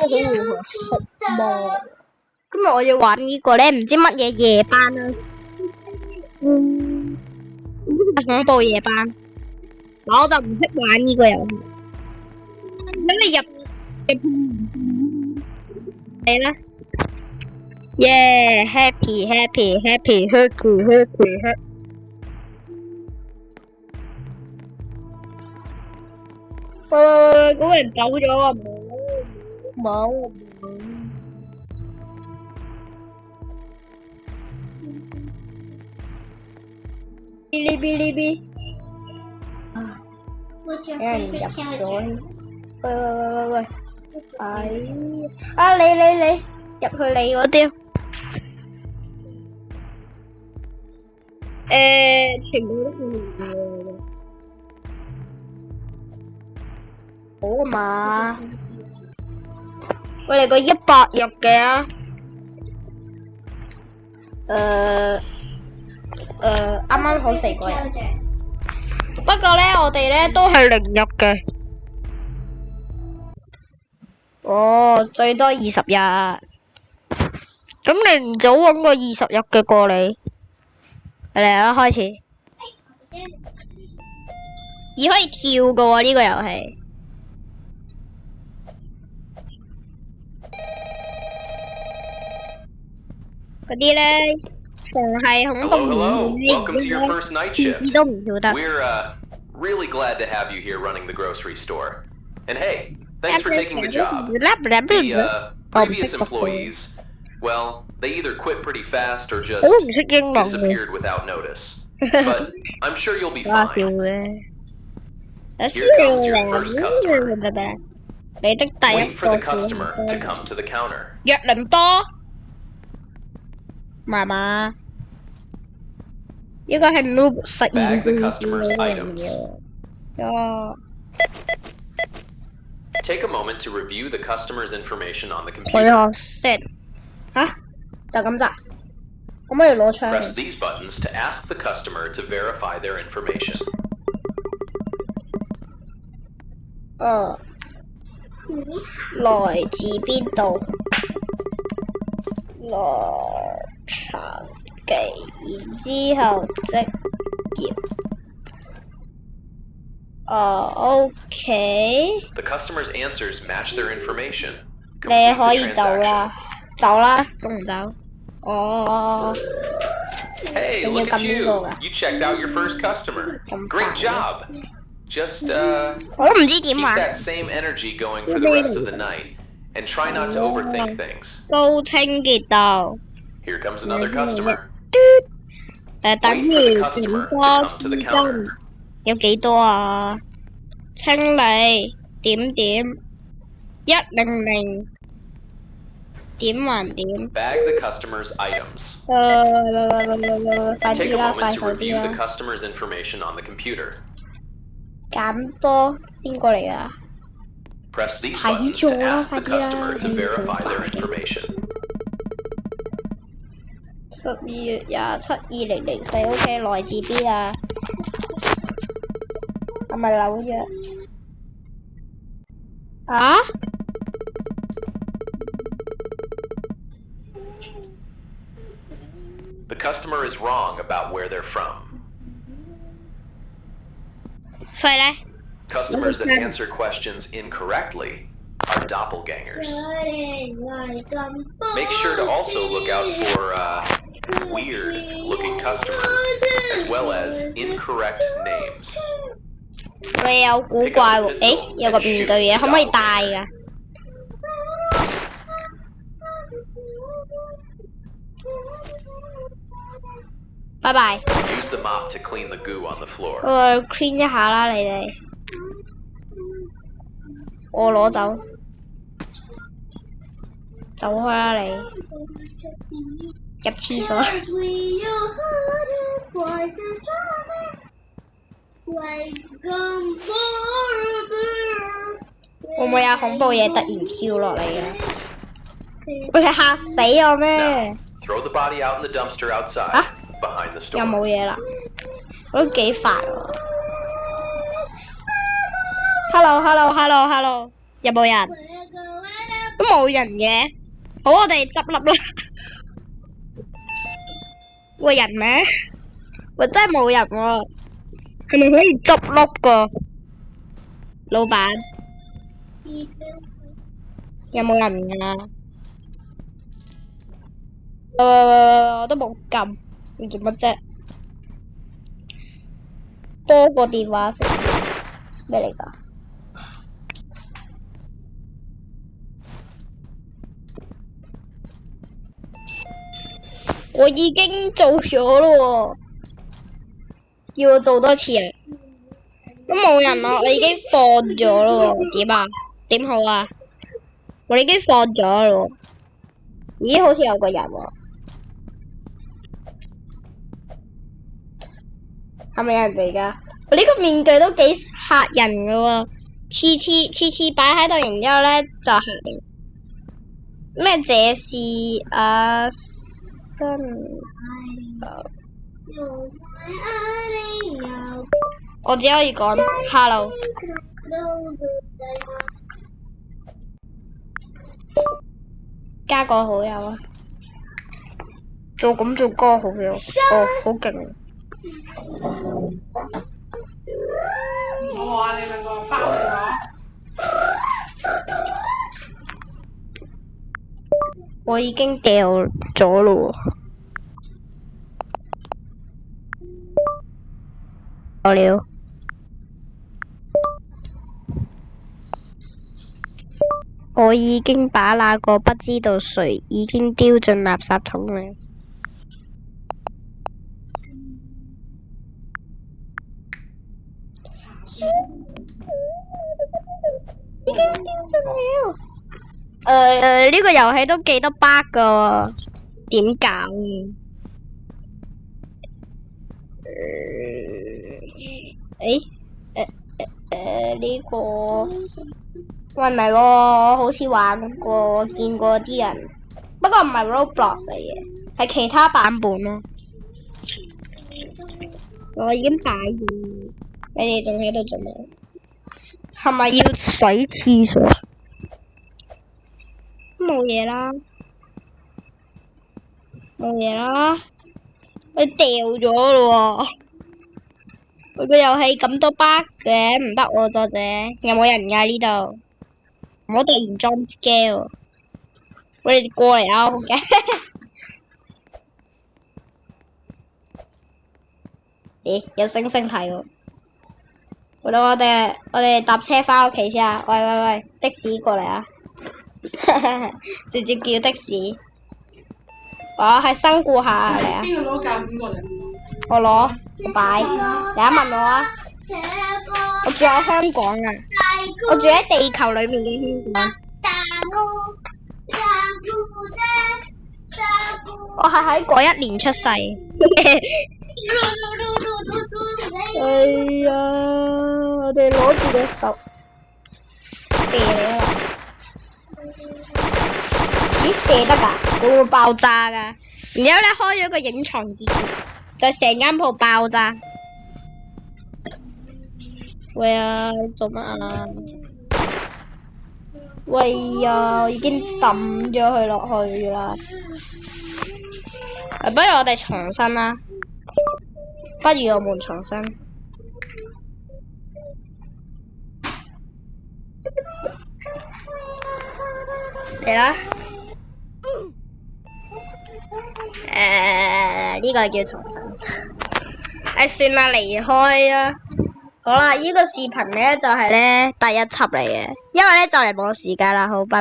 都會去哭魔。今日我要玩呢個咧，唔知乜嘢夜班啦。恐怖夜班。嗱，我就唔識玩呢個遊戲。咁你入嚟啦。耶 ！Happy happy happy happy happy happy。嗰個人走咗啊！冇。哔哩哔哩哔。有人入咗。喂！你入去你嗰啲。全部都係好啊嘛。我哋個100入嘅。啱啱好4個人。不過咧，我哋咧都係0入嘅。哦，最多20日。咁你唔早搵個20日嘅過嚟？嚟啦，開始。而可以跳嘅喎呢個遊戲。嗰啲咧，逢係恐怖片，電視都唔跳得。We're really glad to have you here running the grocery store. And hey, thanks for taking the job. The previous employees, well, they either quit pretty fast or just disappeared without notice. But I'm sure you'll be fine. Here comes your first customer. Wait for the customer to come to the counter. 約林多，媽媽，呢個係 noob 實驗 Bag the customer's items. 哦。Take a moment to review the customer's information on the 佢 computer. 話 set 嚇就咁咋？可唔可以攞出 Press 嚟？ these buttons to ask the customer to verify their information. 來自邊度？羅長記，然之後職業。OK。 The customer's answers match their information. 你 Complete 可 the 以走 transaction. 啦，走啦，仲唔走？哦， Hey, 仲要 look at 撳呢 you! 個㗎？ You checked out your first customer. 咁 Great 快 job! Just 我都唔知點 keep 玩。 that same energy going for the rest of the night, and try not to overthink things. 高清潔度， Here comes another customer. 等 Wait 於 for the 點 customer 多 to come to the 紙 counter. 巾？有幾多啊？清理點100點還點？ Bag the customer's items. 快 Take 啲 a 啦， moment 快 to 手啲 review the 啦！ customer's information on the computer. 減多邊個嚟㗎？ Press these 快啲 buttons 做 to 啦， ask 快 the 啲啦！ customer to 你要做 verify 快 their 啲。 information. 12月27、2004 OK， 來自邊啊？係咪紐約？啊？ The customer is wrong about where they're from. 所以咧？ Customers that answer questions incorrectly are doppelgangers. Make sure to also look out for weird-looking customers, as well as incorrect names. 你有古怪喎？誒，有個面具嘅，可唔可以戴㗎？拜拜。 Use the mop to clean the goo on the floor. clean 一下啦，你哋。我攞走，走開啦你。入廁所。會唔會有恐怖嘢突然跳落嚟嘅？會係嚇死我咩？ Throw the body out in the dumpster outside, 啊？ behind the 又 store. 冇嘢啦，我都幾煩喎。Hello，有冇人？都冇人嘅。好，我哋執笠啦。喂，人咩？喂，真係冇人喎。係咪可以執笠噶？老闆，有冇人啊？我都冇撳，你做乜啫？多個電話先，咩嚟噶？我已經做咗咯，要我做多次啊？都冇人咯，我已經放咗咯，點啊？點好啊？我已經放咗咯，咦？好似有個人喎，係咪有人嚟噶？我呢個面具都幾嚇人噶喎，次次擺喺度，然之後咧就係咩？這是阿新。我只可以講 hello， 加個好友啊！做歌好友，哦，好勁！我話你兩個包咗。我已經掉咗咯喎，了。我已經把那個不知道誰已經丟進垃圾桶了。已經丟進了。呢個遊戲都幾多 bug 噶喎，點搞？呢個。喂，唔係喎，我好似玩過，見過啲人，不過唔係 Roblox 嚟嘅，係其他版本咯。我已經擺完，你哋仲喺度做咩？係咪要洗廁所？冇嘢啦，冇嘢啦，我掉咗咯喎！我個遊戲咁多 bug 嘅，唔得喎，作者，有冇人㗎呢度？唔好突然 jump scare， 喂，你過嚟啊！好嘅。咦，有星星睇喎。好啦，我哋搭車返屋企先啊！喂，的士過嚟啊！直接叫的士。我係新顧客嚟啊！邊個攞鉸剪過嚟？我攞，我擺。第一問我啊！我住喺香港啊！我住喺地球裏面嘅香港。我係喺嗰一年出世。哎呀！我哋攞住隻手射你啊！咦，射得㗎？會唔會爆炸㗎？然之後咧開咗個隱藏結局，就成間鋪爆炸。喂啊！做乜啊？喂呀！我已經抌咗佢落去啦。不如我哋重新啦。不如我們重新。嚟啦！呢個叫重新。算啦，離開啦。好啦，呢個視頻呢就係呢第一輯嚟嘅，因為呢就嚟冇時間啦，好，拜拜。